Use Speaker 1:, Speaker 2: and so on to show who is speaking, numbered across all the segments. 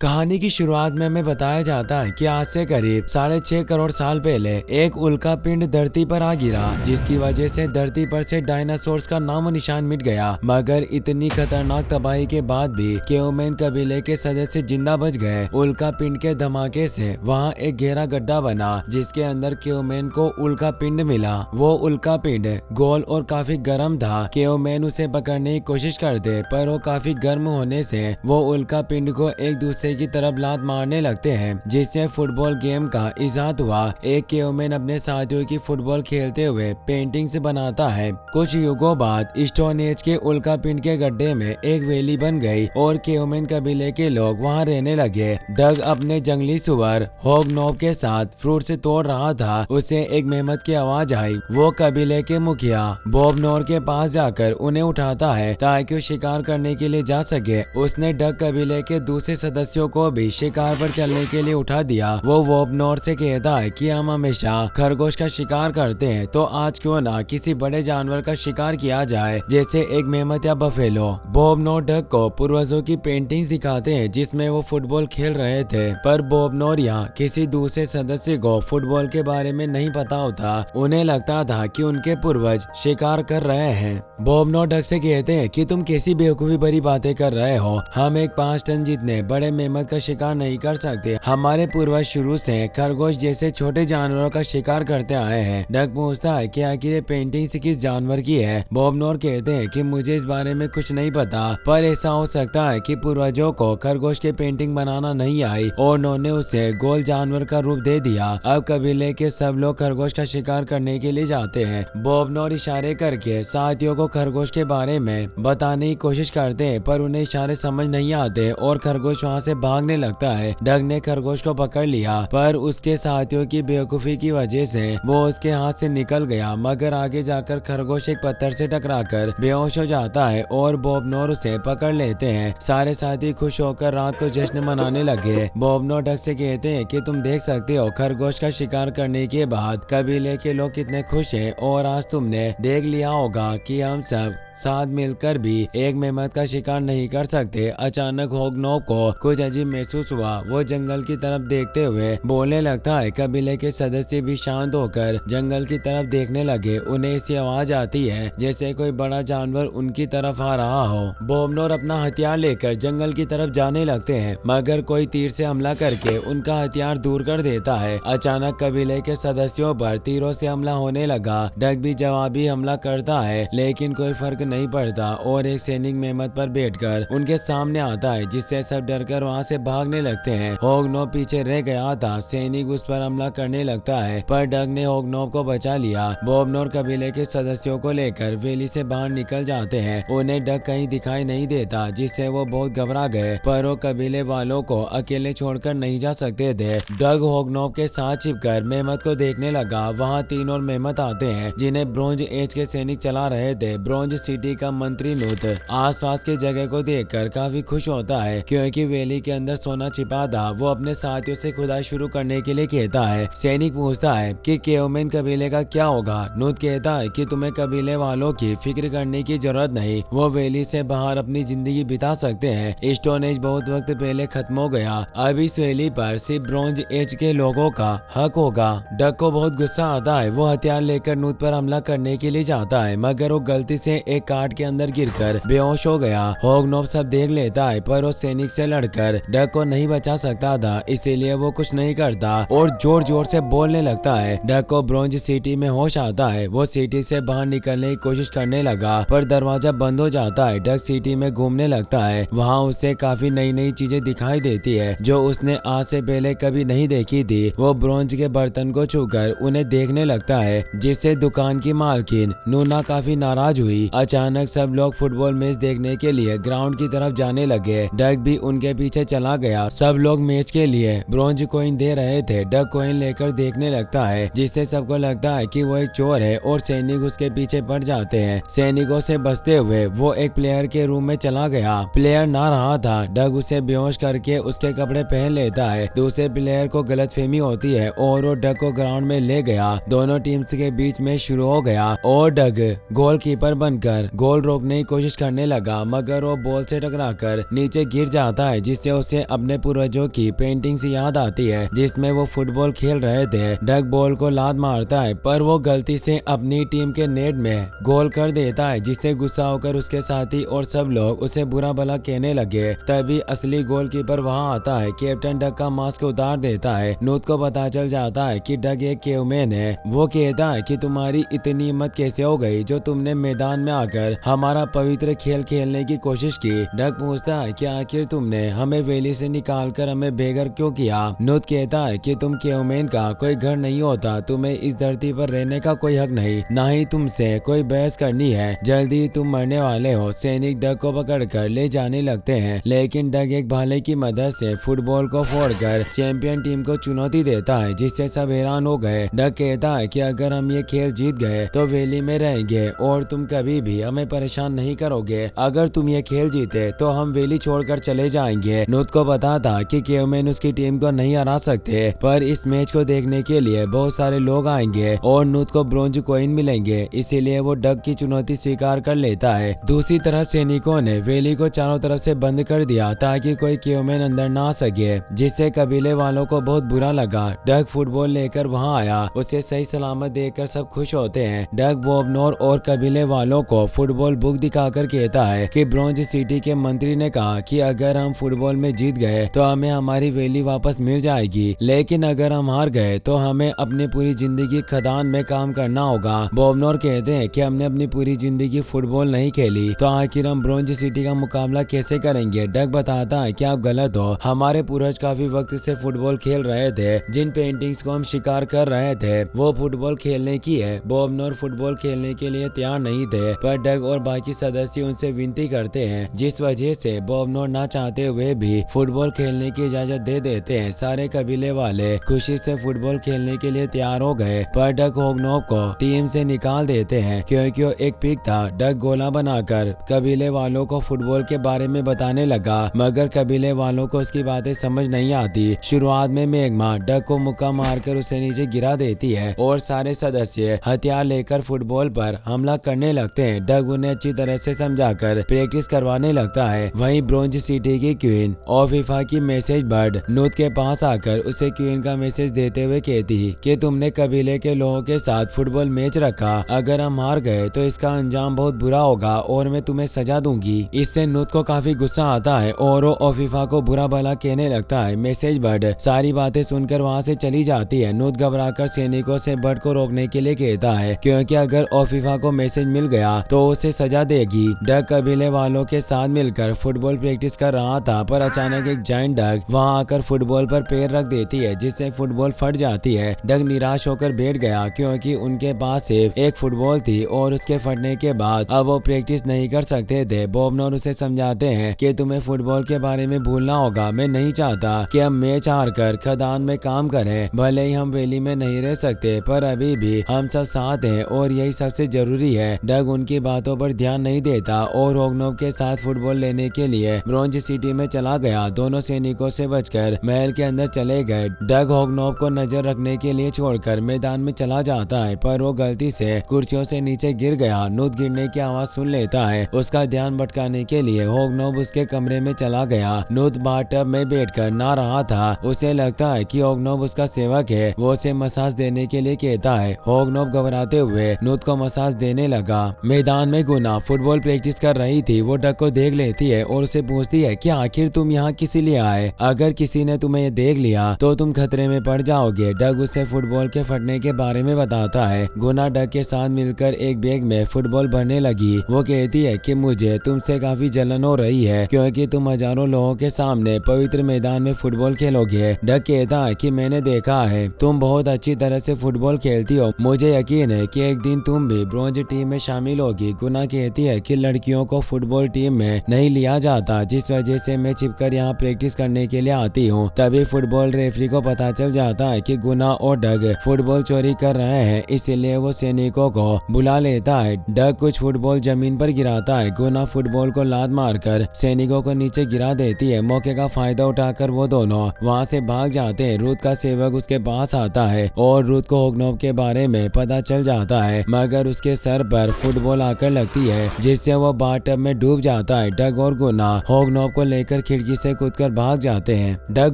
Speaker 1: कहानी की शुरुआत में हमें बताया जाता है कि आज से करीब 6.5 करोड़ साल पहले एक उल्का पिंड धरती पर आ गिरा, जिसकी वजह से धरती पर से डायनासोर्स का नामो निशान मिट गया। मगर इतनी खतरनाक तबाही के बाद भी केओमैन कबीले के सदस्य जिंदा बच गए। उल्का पिंड के धमाके से वहाँ एक गहरा गड्ढा बना, जिसके अंदर केओमैन को उल्का पिंड मिला। वो उल्का पिंड गोल और काफी गर्म था। केओमैन उसे पकड़ने की कोशिश करते, पर वो काफी गर्म होने से वो उल्का पिंड को एक दूसरे की तरफ लात मारने लगते हैं, जिससे फुटबॉल गेम का इजाद हुआ। एक केओमैन अपने साथियों की फुटबॉल खेलते हुए पेंटिंग्स बनाता है। कुछ युगों बाद स्टोन एज के उल्का पिंड के गड्ढे में एक वैली बन गई और केओमैन कबीले के लोग वहां रहने लगे। डग अपने जंगली सुअर होगनोब के साथ फ्रूट तोड़ रहा था। उसे एक मेहमत की आवाज आई। वो कबीले के मुखिया बॉबनोर के पास जाकर उन्हें उठाता है ताकि वो शिकार करने के लिए जा सके। उसने डग कबीले के दूसरे सदस्यों को भी शिकार पर चलने के लिए उठा दिया। वो बॉबनोर से कहता है कि हम हमेशा खरगोश का शिकार करते हैं, तो आज क्यों ना किसी बड़े जानवर का शिकार किया जाए, जैसे एक मेमत या बफेलो। बॉबनोर डग को पूर्वजों की पेंटिंग्स दिखाते हैं जिसमें वो फुटबॉल खेल रहे थे, पर बॉबनोर या किसी दूसरे सदस्य को फुटबॉल के बारे में नहीं पता होता। उन्हें लगता था कि उनके पूर्वज शिकार कर रहे हैं। बॉबनोर डग से कहते हैं कि तुम कैसी बेवकूफी भरी बातें कर रहे हो। हम एक 5 टन जितने बड़े मेमत का शिकार नहीं कर सकते। हमारे पूर्वज शुरू से खरगोश जैसे छोटे जानवरों का शिकार करते आए हैं। डग पूछता है कि आखिर ये पेंटिंग किस जानवर की है। बॉबनोर कहते हैं कि मुझे इस बारे में कुछ नहीं पता, पर ऐसा हो सकता है कि पूर्वजों को खरगोश की पेंटिंग बनाना नहीं आई और उन्होंने उसे गोल जानवर का रूप दे दिया। अब कबीले के सब लोग खरगोश का शिकार करने के लिए जाते हैं। बॉबनोर इशारे करके साथियों को खरगोश के बारे में बताने की कोशिश करते हैं, पर उन्हें इशारे समझ नहीं आते और खरगोश वहाँ से भागने लगता है। डग ने खरगोश को पकड़ लिया, पर उसके साथियों की बेवकूफी की वजह से वो उसके हाथ से निकल गया। मगर आगे जाकर खरगोश एक पत्थर से टकराकर बेहोश हो जाता है और बॉबनोर उसे पकड़ लेते हैं। सारे साथी खुश होकर रात को जश्न मनाने लगे। बॉबनोर डग से कहते हैं कि तुम देख सकते हो खरगोश का शिकार करने के बाद कबीले के लोग कितने खुश हैं, और आज तुमने देख लिया होगा कि हम सब साथ मिलकर भी एक मेमत का शिकार नहीं कर सकते। अचानक होगनोब को कुछ अजीब महसूस हुआ। वो जंगल की तरफ देखते हुए बोलने लगता है। कबीले के सदस्य भी शांत होकर जंगल की तरफ देखने लगे। उन्हें ऐसी आवाज आती है जैसे कोई बड़ा जानवर उनकी तरफ आ रहा हो। बॉबनोर अपना हथियार लेकर जंगल की तरफ जाने लगते हैं, मगर कोई तीर से हमला करके उनका हथियार दूर कर देता है। अचानक कबीले के सदस्यों पर तीरों से हमला होने लगा। डग भी जवाबी हमला करता है, लेकिन कोई फर्क नहीं पड़ता और एक सैनिक मेहमत पर बैठकर उनके सामने आता है, जिससे सब डरकर वहां से भागने लगते हैं। होगनोब पीछे रह गया था। सैनिक उस पर हमला करने लगता है, पर डग ने होगनोब को बचा लिया। बॉबनोर कबीले के सदस्यों को लेकर वैली से बाहर निकल जाते हैं। उन्हें डग कहीं दिखाई नहीं देता, जिससे वो बहुत घबरा गए, पर वो कबीले वालों को अकेले छोड़कर नहीं जा सकते थे। डग होगनोब के साथ छिपकर मेहमत को देखने लगा। वहाँ 3 और मेहमत आते हैं जिन्हें ब्रोंज एज के सैनिक चला रहे थे। ब्रोंज सिटी का मंत्री नूत आसपास की जगह को देखकर काफी खुश होता है, क्योंकि वैली के अंदर सोना छिपा था। वो अपने साथियों से खुदाई शुरू करने के लिए कहता है। सैनिक पूछता है कि केओमैन कबीले का क्या होगा। नूत कहता है कि तुम्हें कबीले वालों की फिक्र करने की जरूरत नहीं, वो वैली से बाहर अपनी जिंदगी बिता सकते हैं। स्टोन एज बहुत वक्त पहले खत्म हो गया। अब इस वैली पर सिर्फ ब्रोंज एज के लोगों का हक होगा। डग को बहुत गुस्सा आता है। वो हथियार लेकर नूत पर हमला करने के लिए जाता है, मगर वो गलती से एक काट के अंदर गिरकर बेहोश हो गया। होगनोब सब देख लेता है, पर वो सैनिक से लड़कर डग को नहीं बचा सकता था, इसीलिए वो कुछ नहीं करता और जोर जोर से बोलने लगता है। डग को ब्रोंज सिटी में होश आता है। वो सिटी से बाहर निकलने की कोशिश करने लगा, पर दरवाजा बंद हो जाता है। डग सिटी में घूमने लगता है। वहाँ उसे काफी नई नई चीजें दिखाई देती है जो उसने आज से पहले कभी नहीं देखी थी। वो ब्रोंज के बर्तन को छूकर उन्हें देखने लगता है, जिससे दुकान की मालकिन नूना काफी नाराज हुई। अचानक सब लोग फुटबॉल मैच देखने के लिए ग्राउंड की तरफ जाने लगे। डग भी उनके पीछे चला गया। सब लोग मैच के लिए ब्रोंज कॉइन दे रहे थे। डग कॉइन लेकर देखने लगता है, जिससे सबको लगता है कि वो एक चोर है और सैनिक उसके पीछे पड़ जाते हैं। सैनिकों से बचते हुए वो एक प्लेयर के रूम में चला गया। प्लेयर ना रहा था। डग उसे बेहोश करके उसके कपड़े पहन लेता है। दूसरे प्लेयर को गलतफहमी होती है और वो डग को ग्राउंड में ले गया। दोनों टीम्स के बीच में शुरू हो गया और डग गोलकीपर बनकर गोल रोकने की कोशिश करने लगा, मगर वो बॉल से टकराकर नीचे गिर जाता है, जिससे जिससे उसे अपने पूर्वजों की पेंटिंग्स याद आती है जिसमें वो फुटबॉल खेल रहे थे। डग बॉल को लात मारता है पर वो गलती से अपनी टीम के नेट में गोल कर देता है, जिससे गुस्सा होकर उसके साथी और सब लोग उसे बुरा भला कहने लगे। तभी असली गोलकीपर वहां आता है। कैप्टन डग का मास्क उतार देता है। नूत को पता चल जाता है कि डग एक केवमैन है। वो कहता है कि तुम्हारी इतनी हिम्मत कैसे हो गई जो तुमने मैदान में आकर हमारा पवित्र खेल खेलने की कोशिश की। डग पूछता है कि आखिर तुमने हमें वैली से निकालकर हमें बेघर क्यों किया। नूत कहता है कि तुम केवमैन का कोई घर नहीं होता, तुम्हें इस धरती पर रहने का कोई हक नहीं, ना ही तुमसे कोई बहस करनी है, जल्दी तुम मरने वाले हो। सैनिक डग को पकड़कर ले जाने लगते हैं, लेकिन डग एक भाले की मदद से फुटबॉल को फोड़कर चैंपियन टीम को चुनौती देता है, जिससे सब हैरान हो गए। डग कहता है कि अगर हम ये खेल जीत गए तो वैली में रहेंगे और तुम कभी भी हमें परेशान नहीं करोगे। अगर तुम ये खेल जीते तो हम वैली छोड़कर चले जाएंगे। नूत को पता था कि केवमैन उसकी टीम को नहीं हरा सकते, पर इस मैच को देखने के लिए बहुत सारे लोग आएंगे और नूत को ब्रोंज कॉइन मिलेंगे, इसीलिए वो डग की चुनौती स्वीकार कर लेता है। दूसरी तरफ सैनिकों ने वैली को चारों तरफ से बंद कर दिया ताकि कोई केवमैन अंदर ना आ सके, जिससे कबीले वालों को बहुत बुरा लगा। डग फुटबॉल लेकर वहां आया, उसे सही सलामत देखकर सब खुश होते हैं। डग बॉबनोर और कबीले वालों को फुटबॉल बुक दिखाकर कहता है कि ब्रोंज सिटी के मंत्री ने कहा कि अगर हम फुटबॉल में जीत गए तो हमें हमारी वैली वापस मिल जाएगी, लेकिन अगर हम हार गए तो हमें अपनी पूरी जिंदगी खदान में काम करना होगा। बॉबनोर कहते हैं कि हमने अपनी पूरी जिंदगी फुटबॉल नहीं खेली, तो आखिर हम ब्रोंज सिटी का मुकाबला कैसे करेंगे। डग बताता है कि आप गलत हो, हमारे पूर्वज काफी वक्त से फुटबॉल खेल रहे थे, जिन पेंटिंग्स को हम शिकार कर रहे थे वो फुटबॉल खेलने की है। बॉबनोर फुटबॉल खेलने के लिए तैयार नहीं थे, पर डग और बाकी सदस्य उनसे विनती करते हैं, जिस वजह से बॉबनोर ना चाहते हुए भी फुटबॉल खेलने की इजाजत दे देते हैं। सारे कबीले वाले खुशी से फुटबॉल खेलने के लिए तैयार हो गए, पर डग होगनोब को टीम से निकाल देते हैं क्योंकि वो एक पिग था। डग गोला बनाकर कबीले वालों को फुटबॉल के बारे में बताने लगा, मगर कबीले वालों को उसकी बातें समझ नहीं आती। शुरुआत में मेघमा डग को मुक्का मारकर उसे नीचे गिरा देती है और सारे सदस्य हथियार लेकर फुटबॉल पर हमला करने लगते हैं। डग उन्हें अच्छी तरह से समझाकर प्रैक्टिस करवाने लगता है। वहीं ब्रोंज सिटी की क्वीन ओफिफा की मैसेज बर्ड नूत के पास आकर उसे क्वीन का मैसेज देते हुए कहती कि तुमने कबीले के लोगों के साथ फुटबॉल मैच रखा, अगर हम हार गए तो इसका अंजाम बहुत बुरा होगा और मैं तुम्हें सजा दूंगी। इससे नूत को काफी गुस्सा आता है और वो ओफिफा को बुरा भला कहने लगता है। मैसेज बर्ड सारी बातें सुनकर वहाँ से चली जाती है। नूत घबराकर सैनिकों से बर्ड को रोकने के लिए कहता है, क्योंकि अगर ओफिफा को मैसेज मिल गया तो उसे सजा देगी। डग कबीले वालों के साथ मिलकर फुटबॉल प्रैक्टिस कर रहा था, पर अचानक एक जायंट डग वहां आकर फुटबॉल पर पैर रख देती है, जिससे फुटबॉल फट जाती है। डग निराश होकर बैठ गया क्योंकि उनके पास सिर्फ एक फुटबॉल थी और उसके फटने के बाद अब वो प्रैक्टिस नहीं कर सकते थे। बॉबनोर उसे समझाते हैं कि तुम्हें फुटबॉल के बारे में भूलना होगा, मैं नहीं चाहता कि हम मैच हार कर खदान में काम करें। भले ही हम वैली में नहीं रह सकते, पर अभी भी हम सब साथ हैं और यही सबसे जरूरी है। डग उनकी बातों पर ध्यान नहीं देता और होगनोब के साथ फुटबॉल लेने के लिए ब्रोंज सिटी में चला गया। दोनों सैनिकों से बचकर महल के अंदर चले गए। डग होगनोब को नजर रखने के लिए छोड़कर मैदान में चला जाता है, पर वो गलती से कुर्सियों से नीचे गिर गया। नूत गिरने की आवाज सुन लेता है। उसका ध्यान भटकाने के लिए होगनोब उसके कमरे में चला गया। नूत बाथटब में बैठकर नहा रहा था। उसे लगता है कि होगनोब उसका सेवक है। वो उसे मसाज देने के लिए कहता है। होगनोब घबराते हुए नूत को मसाज देने लगा। मैदान में गुना फुटबॉल प्रैक्टिस कर रही थी। वो डग को देख लेती है और उसे पूछती है कि आखिर तुम यहाँ किसी लिए आए, अगर किसी ने तुम्हें देख लिया तो तुम खतरे में पड़ जाओगे। डग उसे फुटबॉल के फटने के बारे में बताता है। गुना डग के साथ मिलकर एक बैग में फुटबॉल भरने लगी। वो कहती है कि मुझे तुमसे काफी जलन हो रही है क्योंकि तुम हजारों लोगों के सामने पवित्र मैदान में फुटबॉल खेलोगे। डग कहता है कि मैंने देखा है तुम बहुत अच्छी तरह से फुटबॉल खेलती हो, मुझे यकीन है कि एक दिन तुम भी ब्रोंज टीम में शामिल होगी। गुना कहती है कि लड़कियों को फुटबॉल टीम में नहीं लिया जाता, जिस वजह से मैं छिपकर यहाँ प्रैक्टिस करने के लिए आती हूँ। तभी फुटबॉल रेफरी को पता चल जाता है कि गुना और डग फुटबॉल चोरी कर रहे हैं, इसलिए वो सैनिकों को बुला लेता है। डग कुछ फुटबॉल जमीन पर गिराता है। गुना फुटबॉल को लात मारकर सैनिकों को नीचे गिरा देती है। मौके का फायदा उठाकर वो दोनों वहाँ से भाग जाते हैं। रूथ का सेवक उसके पास आता है और रूथ को होगनोब के बारे में पता चल जाता है, मगर उसके सर पर फुटबॉल आकर लगती है, जिससे वो बाथटब में डूब जाता है। डग और गुना होगनोब को लेकर खिड़की से कूदकर भाग जाते हैं। डक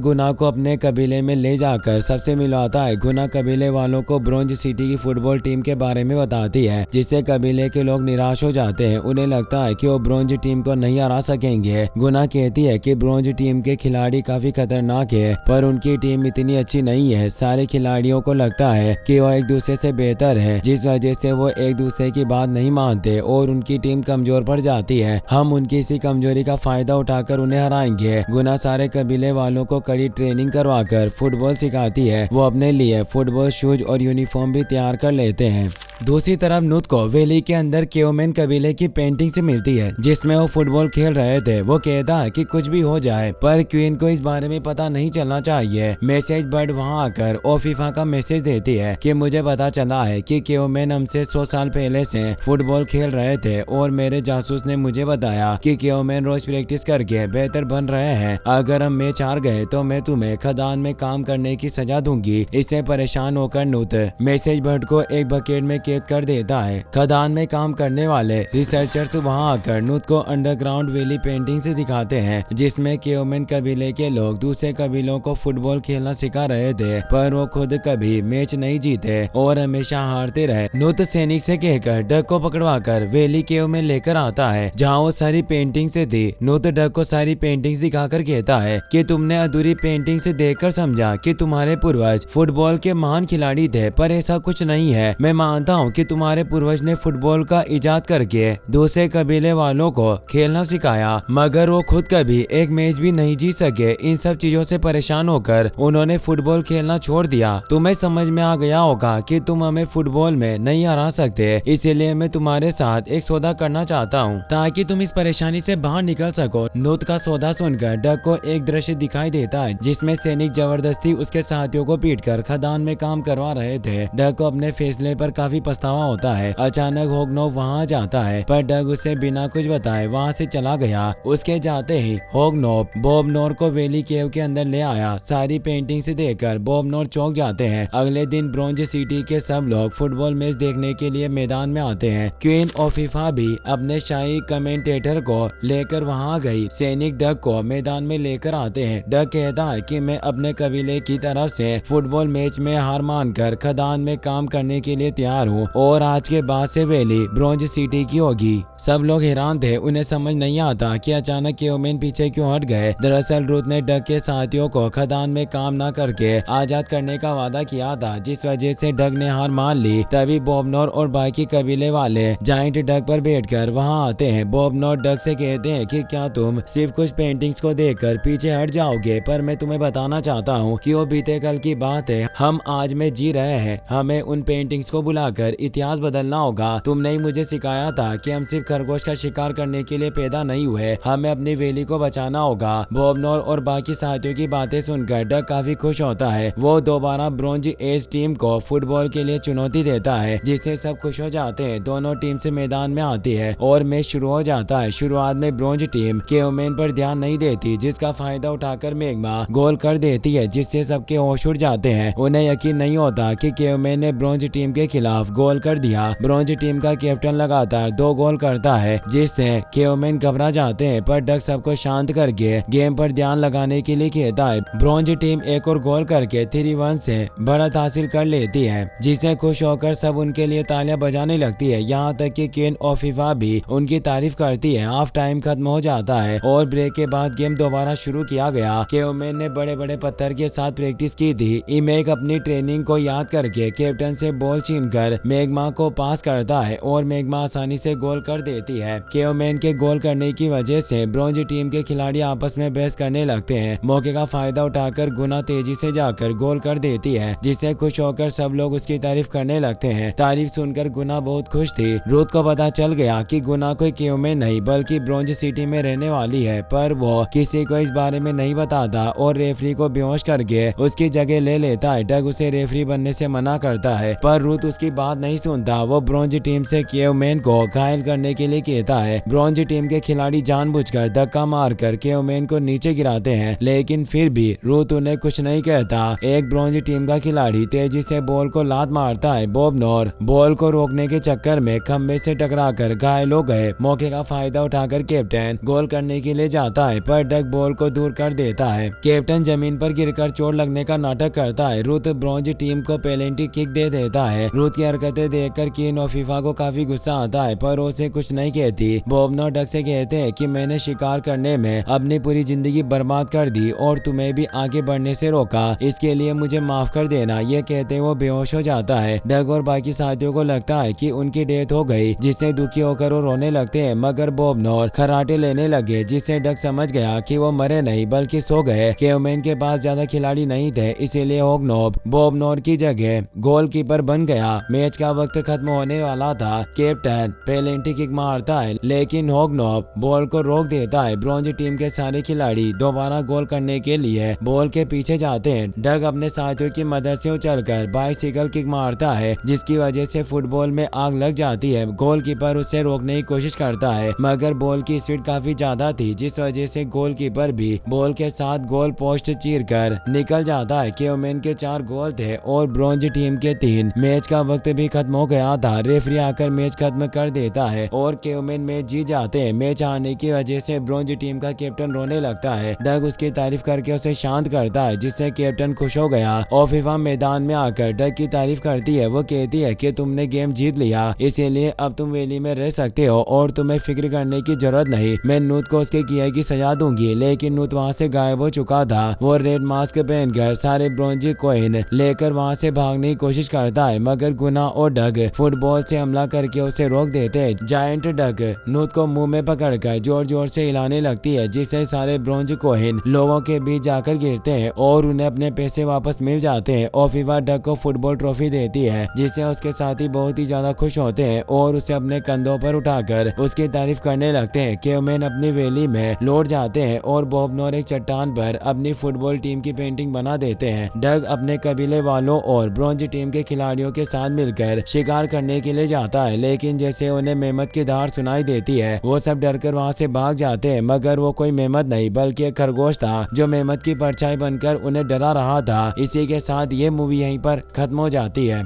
Speaker 1: गुना को अपने कबीले में ले जाकर सबसे मिलवाता है। गुना कबीले वालों को ब्रोंज सिटी की फुटबॉल टीम के बारे में बताती है, जिससे कबीले के लोग निराश हो जाते हैं। उन्हें लगता है कि वो ब्रोंज टीम को नहीं हरा सकेंगे। गुना कहती है कि ब्रोंज टीम के खिलाड़ी काफी खतरनाक है, पर उनकी टीम इतनी अच्छी नहीं है। सारे खिलाड़ियों को लगता है कि वो एक दूसरे से बेहतर है, जिस वजह से वो एक दूसरे की बात नहीं मानते और उनकी टीम कमजोर पड़ जाती है। हम उनकी इसी कमजोरी का फायदा उठाकर उन्हें हराएंगे। गुना सारे कबीले वालों को कड़ी ट्रेनिंग करवाकर फुटबॉल सिखाती है। वो अपने लिए फुटबॉल शूज और यूनिफॉर्म भी तैयार कर लेते हैं। दूसरी तरफ नुत को वैली के अंदर केओमेन कबीले की पेंटिंग से मिलती है, जिसमें वो फुटबॉल खेल रहे थे। वो कहता है कि कुछ भी हो जाए, पर क्वीन को इस बारे में पता नहीं चलना चाहिए। मैसेज बर्ड वहां आकर ओफीफा का मैसेज देती है कि मुझे पता चला है कि केओमेन हमसे 100 साल पहले से फुटबॉल खेल रहे थे और मेरे जासूस ने मुझे बताया कि केओमेन रोज प्रैक्टिस करके बेहतर बन रहे हैं। अगर हम मैच हार गए तो मैं तुम्हें खदान में काम करने की सजा दूंगी। इससे परेशान होकर नुत मैसेज बर्ड को एक बकेट में कैद कर देता है। खदान में काम करने वाले रिसर्चर्स वहां आकर नुत को अंडरग्राउंड वैली पेंटिंग से दिखाते हैं, जिसमें केओमेन कबीले के लोग दूसरे कबीलों को फुटबॉल खेलना सिखा रहे थे, पर वो खुद कभी मैच नहीं जीते और हमेशा हारते रहे। नुत सैनिक से कहकर डक को पकड़वाकर वैली केव में लेकर आता है, जहाँ वो सारी पेंटिंग से थी। नुत डक को सारी पेंटिंग्स दिखाकर कहता है कि तुमने अधूरी पेंटिंग से देखकर समझा कि तुम्हारे पूर्वज फुटबॉल के महान खिलाड़ी थे, पर ऐसा कुछ नहीं है। मैं मानता हूँ कि तुम्हारे पूर्वज ने फुटबॉल का इजाद करके दूसरे कबीले वालों को खेलना सिखाया, मगर वो खुद कभी एक मैच भी नहीं जीत सके। इन सब चीजों से परेशान होकर उन्होंने फुटबॉल खेलना छोड़ दिया। तुम्हें समझ में आ गया होगा कि तुम हमें फुटबॉल में नहीं हरा सकते, इसीलिए मैं तुम्हारे साथ एक सौदा करना चाहता हूँ ताकि तुम इस परेशानी से बाहर निकल सको। नुत का सौदा सुनकर डक को एक दृश्य दिखाई देता है, जिसमें सैनिक जबरदस्ती उसके साथियों को पीटकर खदान में काम करवा रहे थे। डक को अपने फैसले पर काफी पछतावा होता है। अचानक होगनोव वहां जाता है, पर डग उसे बिना कुछ बताए वहां से चला गया। उसके जाते ही होगनोव बॉबनोर को वैली केव के अंदर ले आया। सारी पेंटिंग से देखकर बॉबनोर चौंक जाते हैं। अगले दिन ब्रोंज सिटी के सब लोग फुटबॉल मैच देखने के लिए मैदान में आते हैं। क्वीन ओफीफा भी अपने शाही कमेंटेटर को लेकर वहां गई। सैनिक डग को मैदान में लेकर आते हैं। डग कहता है कि मैं अपने कबीले की तरफ से फुटबॉल मैच में हार मानकर खदान में काम करने के लिए तैयार हूँ और आज के बाद से वैली ब्रोंज सिटी की होगी। सब लोग हैरान थे, उन्हें समझ नहीं आता कि अचानक केओमेन पीछे क्यों हट गए। दरअसल रूथ ने डग के साथियों को खदान में काम न करके आजाद करने का वादा किया था, जिस वजह से डग ने हार मान ली। तभी बॉबनोर और बाकी कबीले वाले जाइंट डग पर बैठकर वहां आते हैं। बॉबनोर डग से कहते हैं कि क्या तुम सिर्फ कुछ पेंटिंग्स को देखकर पीछे हट जाओगे, पर मैं तुम्हें बताना चाहता हूँ कि वो बीते कल की बात है, हम आज में जी रहे हैं। हमें उन पेंटिंग्स को बुलाकर इतिहास बदलना होगा। तुमने ही मुझे सिखाया था कि हम सिर्फ खरगोश का शिकार करने के लिए पैदा नहीं हुए, हमें अपनी वैली को बचाना होगा। बॉबनोर और बाकी साथियों की बातें सुनकर डग काफी खुश होता है। वो दोबारा ब्रोंज एज टीम को फुटबॉल के लिए चुनौती देता है, जिससे सब खुश हो जाते हैं। दोनों टीम से मैदान में आती है और मैच शुरू हो जाता है। शुरुआत में ब्रोंज टीम केओमेन पर ध्यान नहीं देती, जिसका फायदा उठाकर मेगमा गोल कर देती है, जिससे सबके होश उड़ जाते हैं। उन्हें यकीन नहीं होता कि केओमेन ने ब्रोंज टीम के खिलाफ गोल कर दिया। ब्रोंज टीम का कैप्टन लगातार 2 गोल करता है, जिससे केओमेन घबरा जाते हैं, पर डग सबको शांत करके गेम पर ध्यान लगाने के लिए कहता है। ब्रोंज टीम एक और गोल करके 3-1 से बढ़त हासिल कर लेती है, जिसे खुश होकर सब उनके लिए तालियां बजाने लगती है। यहाँ तक कि क्वीन ओफीफा भी उनकी तारीफ करती है। हाफ टाइम खत्म हो जाता है और ब्रेक के बाद गेम दोबारा शुरू किया गया। केओमेन ने बड़े बड़े पत्थर के साथ प्रैक्टिस की थी। इमेक अपनी ट्रेनिंग को याद करके कैप्टन से बॉल छीनकर मेगमा को पास करता है और मेगमा आसानी से गोल कर देती है। केओमेन के गोल करने की वजह से ब्रोंज टीम के खिलाड़ी आपस में बहस करने लगते हैं। मौके का फायदा उठाकर गुना तेजी से जाकर गोल कर देती है, जिससे खुश होकर सब लोग उसकी तारीफ करने लगते हैं। तारीफ सुनकर गुना बहुत खुश थी। रूथ को पता चल गया कि गुना कोई केओमेन नहीं बल्कि ब्रोंज सिटी में रहने वाली है, पर वो किसी को इस बारे में नहीं बताता और रेफरी को बेहोश करके उसकी जगह ले लेता है। डग उसे रेफरी बनने से मना करता है, पर रूथ उसकी बात बात नहीं सुनता। वो ब्रॉन्ज टीम से केवमैन को घायल करने के लिए कहता है। ब्रॉन्ज टीम के खिलाड़ी जानबूझकर धक्का मारकर केवमैन को नीचे गिराते हैं, लेकिन फिर भी रूथ उन्हें कुछ नहीं कहता। एक ब्रॉन्ज टीम का खिलाड़ी तेजी से बॉल को लात मारता है। बॉब नॉर बॉल को रोकने के चक्कर में खंबे से टकराकर घायल हो गए। मौके का फायदा उठाकर कैप्टन गोल करने के लिए जाता है, पर डग बॉल को दूर कर देता है। कैप्टन जमीन पर गिरकर चोट लगने का नाटक करता है। रूथ ब्रॉन्ज टीम को पेनल्टी किक दे देता है। रूथ की हरकतें देखकर कीन और फीफा को काफी गुस्सा आता है, पर उसे कुछ नहीं कहती। बॉब नॉर डग से कहते हैं कि मैंने शिकार करने में अपनी पूरी जिंदगी बर्बाद कर दी और तुम्हें भी आगे बढ़ने से रोका, इसके लिए मुझे माफ कर देना। ये कहते वो बेहोश हो जाता है। डग और बाकी साथियों को लगता है कि उनकी डेथ हो गई, जिससे दुखी होकर वो रोने लगते हैं, मगर बॉब नॉर खराटे लेने लगे, जिससे डग समझ गया कि वो मरे नहीं बल्कि सो गए। केवमैन के पास ज्यादा खिलाड़ी नहीं थे, इसीलिए होगनोब बॉब नॉर की जगह गोलकीपर बन गया। मैच का वक्त खत्म होने वाला था। कैप्टन पेनल्टी किक मारता है, लेकिन होगनोब बॉल को रोक देता है। ब्रॉन्ज टीम के सारे खिलाड़ी दोबारा गोल करने के लिए बॉल के पीछे जाते हैं। डग अपने साथियों की मदद से उछलकर बाइसिकल किक मारता है, जिसकी वजह से फुटबॉल में आग लग जाती है। गोलकीपर उसे रोकने की कोशिश करता है, मगर बॉल की स्पीड काफी ज्यादा थी, जिस वजह से गोलकीपर भी बॉल के साथ गोल पोस्ट चीरकर निकल जाता है। केवमैन के 4 गोल थे और ब्रॉन्ज टीम के 3। मैच का वक्त भी खत्म हो गया था। रेफरी आकर मैच खत्म कर देता है और केवमैन मैच जीत जाते हैं। मैच हारने की वजह से ब्रॉन्ज टीम का कैप्टन रोने लगता है। डग उसकी तारीफ करके उसे शांत करता है, जिससे कैप्टन खुश हो गया और फीफा मैदान में आकर डग की तारीफ करती है। वो कहती है कि तुमने गेम जीत लिया, इसीलिए अब तुम वैली में रह सकते हो और तुम्हें फिक्र करने की जरूरत नहीं। मैं नूत को उसके किए की सजा दूंगी, लेकिन नूत वहाँ से गायब हो चुका था। वो रेड मास्क पहनकर सारे ब्रॉन्ज कॉइन लेकर वहाँ से भागने की कोशिश करता है, मगर गुना और डग फुटबॉल से हमला करके उसे रोक देते हैं। जायंट डग नूत को मुंह में पकड़कर जोर जोर से हिलाने लगती है, जिससे सारे ब्रॉन्ज कॉइन लोगों के बीच जाकर गिरते हैं और उन्हें अपने पैसे वापस मिल जाते हैं। और फीफा डग को फुटबॉल ट्रॉफी देती है, जिससे उसके साथी बहुत ही ज्यादा खुश होते हैं और उसे अपने कंधों पर उठाकर उसकी तारीफ करने लगते हैं। केवमैन अपनी वैली में लौट जाते हैं और बॉब नॉर एक चट्टान पर अपनी फुटबॉल टीम की पेंटिंग बना देते हैं। डग अपने कबीले वालों और ब्रॉन्ज टीम के खिलाड़ियों के साथ मिलकर शिकार करने के लिए जाता है, लेकिन जैसे उन्हें मेहमत की दहाड़ सुनाई देती है, वो सब डरकर वहाँ से भाग जाते हैं। मगर वो कोई मेहमत नहीं बल्कि एक खरगोश था, जो मेहमत की परछाई बनकर उन्हें डरा रहा था। इसी के साथ ये मूवी यहीं पर खत्म हो जाती है।